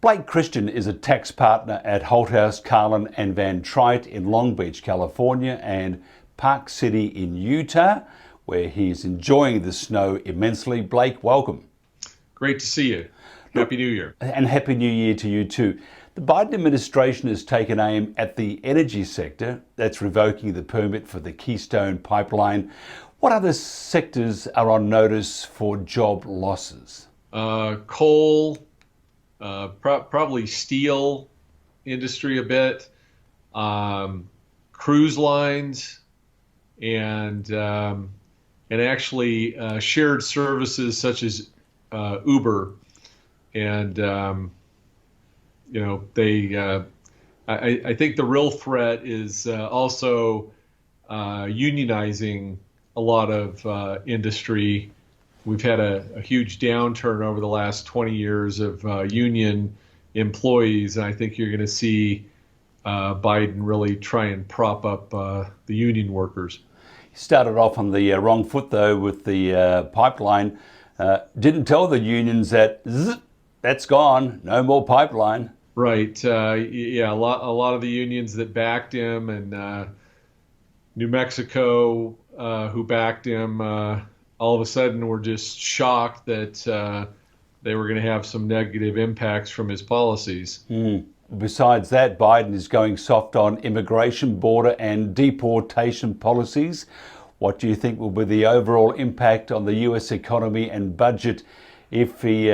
Blake Christian is a tax partner at Holthouse, Carlin and Van Trite in Long Beach, California, and Park City in Utah, where he is enjoying the snow immensely. Blake, welcome. Great to see you. Happy New Year. And Happy New Year to you too. The Biden administration has taken aim at the energy sector. That's revoking the permit for the Keystone Pipeline. What other sectors are on notice for job losses? Coal, probably steel industry a bit, cruise lines, and actually shared services such as Uber, and I think the real threat is also unionizing a lot of industry. We've had a huge downturn over the last 20 years of union employees, and I think you're going to see Biden really try and prop up the union workers. He started off on the wrong foot, though, with the pipeline. Didn't tell the unions that that's gone, no more pipeline. Right. Yeah, a lot of the unions that backed him, and New Mexico, who backed him, all of a sudden were just shocked that they were going to have some negative impacts from his policies. Besides that, Biden is going soft on immigration, border and deportation policies. What do you think will be the overall impact on the US economy and budget if he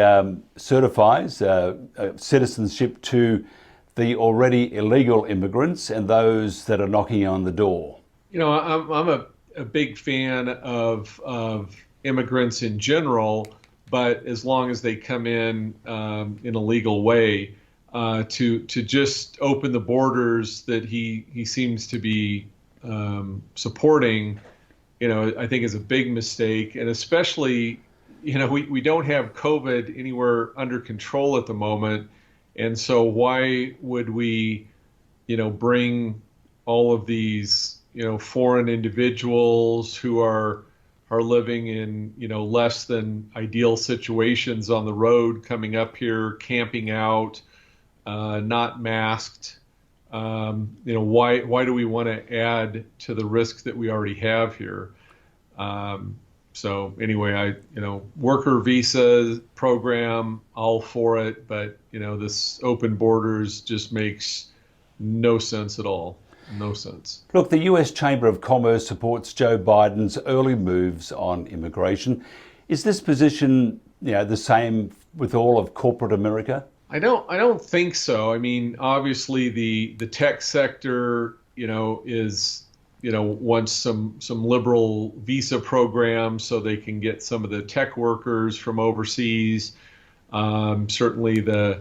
certifies citizenship to the already illegal immigrants and those that are knocking on the door? You know, I'm a big fan of immigrants in general, but as long as they come in a legal way, to just open the borders that he seems to be supporting, I think is a big mistake. And especially, we don't have COVID anywhere under control at the moment. And so why would we, bring all of these, foreign individuals who are living in, less than ideal situations on the road, coming up here, camping out, not masked? Why do we want to add to the risks that we already have here? So anyway, worker visa program, all for it, but this open borders just makes no sense at all. No sense. Look, the US Chamber of Commerce supports Joe Biden's early moves on immigration. Is this position, the same with all of corporate America? I don't think so. I mean, obviously the tech sector, is, wants some liberal visa programs so they can get some of the tech workers from overseas. Certainly the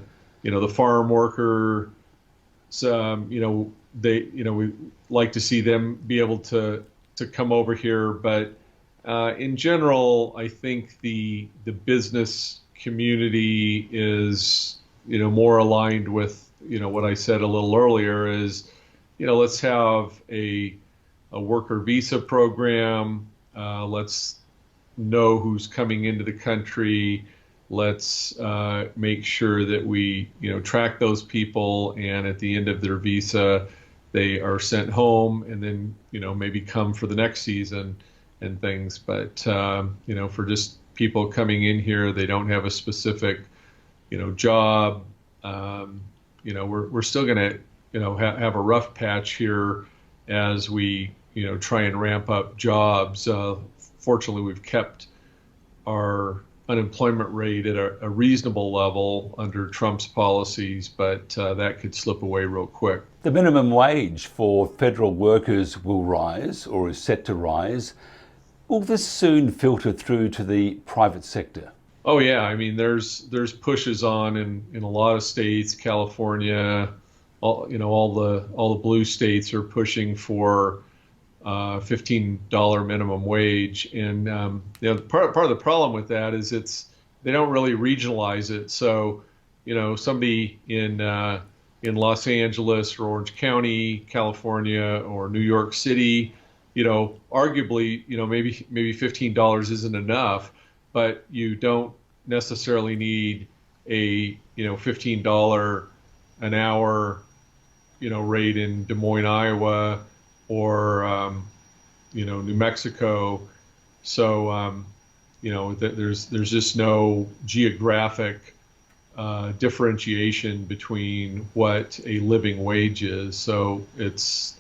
farm worker, we like to see them be able to come over here. But in general, I think the business community is, more aligned with, what I said a little earlier is, let's have a worker visa program. Let's know who's coming into the country. Let's make sure that we, track those people, and at the end of their visa, they are sent home, and then, maybe come for the next season and things. But, for just people coming in here, they don't have a specific, job. We're still going to, have a rough patch here as we, try and ramp up jobs. Fortunately, we've kept our unemployment rate at a reasonable level under Trump's policies, but that could slip away real quick. The minimum wage for federal workers will rise, or is set to rise. Will this soon filter through to the private sector? Oh yeah, I mean there's pushes on in a lot of states. California, all the blue states are pushing for $15 minimum wage, and part of the problem with that is they don't really regionalize it. So somebody in Los Angeles or Orange County, California, or New York City, arguably maybe $15 isn't enough, but you don't necessarily need a $15 an hour rate in Des Moines, Iowa, or New Mexico. So there's just no geographic differentiation between what a living wage is. So it's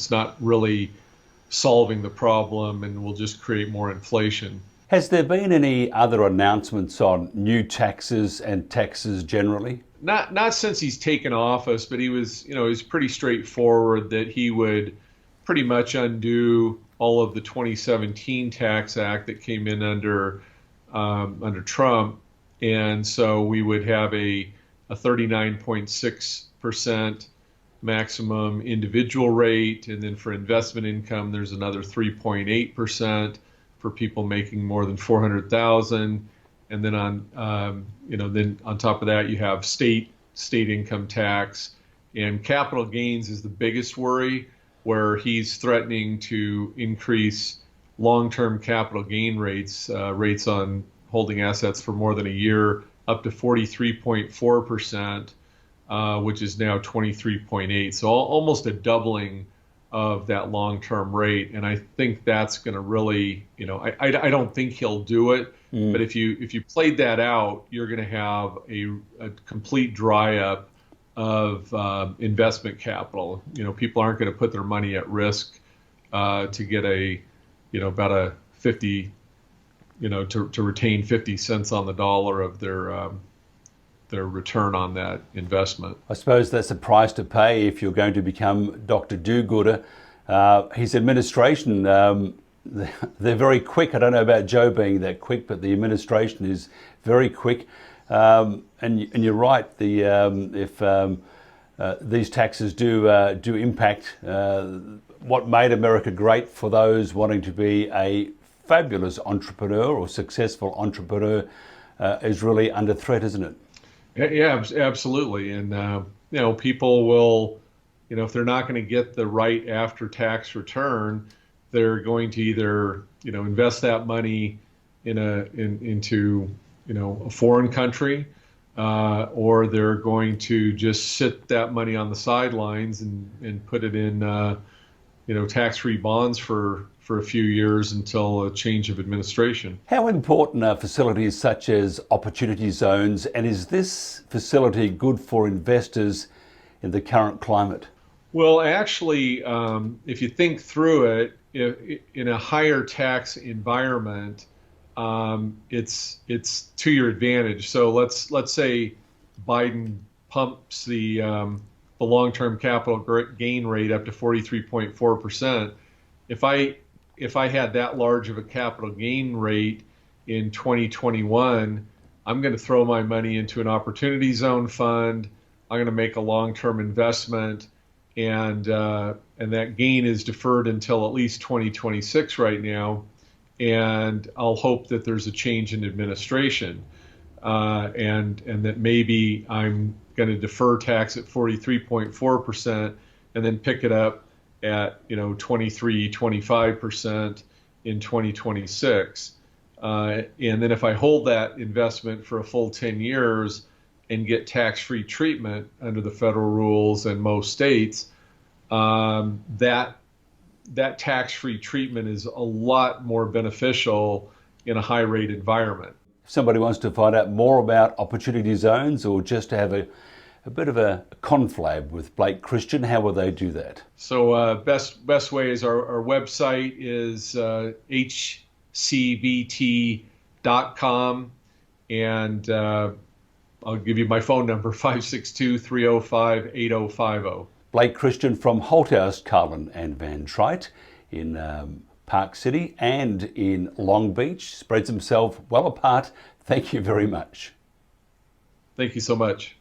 not really solving the problem, and will just create more inflation. Has there been any other announcements on new taxes and taxes generally? Not since he's taken office, but he was pretty straightforward that he would pretty much undo all of the 2017 Tax Act that came in under Trump, and so we would have a 39.6% maximum individual rate, and then for investment income there's another 3.8% for people making more than 400,000, and then on top of that you have state income tax, and capital gains is the biggest worry, where he's threatening to increase long-term capital gain rates on holding assets for more than a year up to 43.4%. Which is now 23.8, so almost a doubling of that long-term rate. And I think that's going to really, I don't think he'll do it, but if you played that out, you're going to have a complete dry up of investment capital. People aren't going to put their money at risk to get about a 50, to retain 50 cents on the dollar of their return on that investment. I suppose that's a price to pay if you're going to become Dr. Do-Gooder. His administration, they're very quick. I don't know about Joe being that quick, but the administration is very quick. And you're right. If these taxes do impact what made America great for those wanting to be a fabulous entrepreneur or successful entrepreneur, is really under threat, isn't it? Yeah, absolutely. And, people will, if they're not going to get the right after-tax return, they're going to either, invest that money into, a foreign country, or they're going to just sit that money on the sidelines and put it in, tax-free bonds for a few years until a change of administration. How important are facilities such as opportunity zones, and is this facility good for investors in the current climate? Well, actually, if you think through it, in a higher tax environment, it's to your advantage. So let's say Biden pumps the long-term capital gain rate up to 43.4%. If I had that large of a capital gain rate in 2021, I'm going to throw my money into an opportunity zone fund. I'm going to make a long-term investment, and that gain is deferred until at least 2026 right now. And I'll hope that there's a change in administration, and that maybe I'm going to defer tax at 43.4% and then pick it up at 23-25% in 2026, and then if I hold that investment for a full 10 years and get tax-free treatment under the federal rules in most states, that tax-free treatment is a lot more beneficial in a high-rate environment. If somebody wants to find out more about opportunity zones, or just to have a bit of a conflab with Blake Christian, how will they do that? So best way is our website is HCVT.com, and I'll give you my phone number, 562-305-8050. Blake Christian from Holthouse, Carlin and Van Trite in Park City and in Long Beach, spreads himself well apart. Thank you very much. Thank you so much.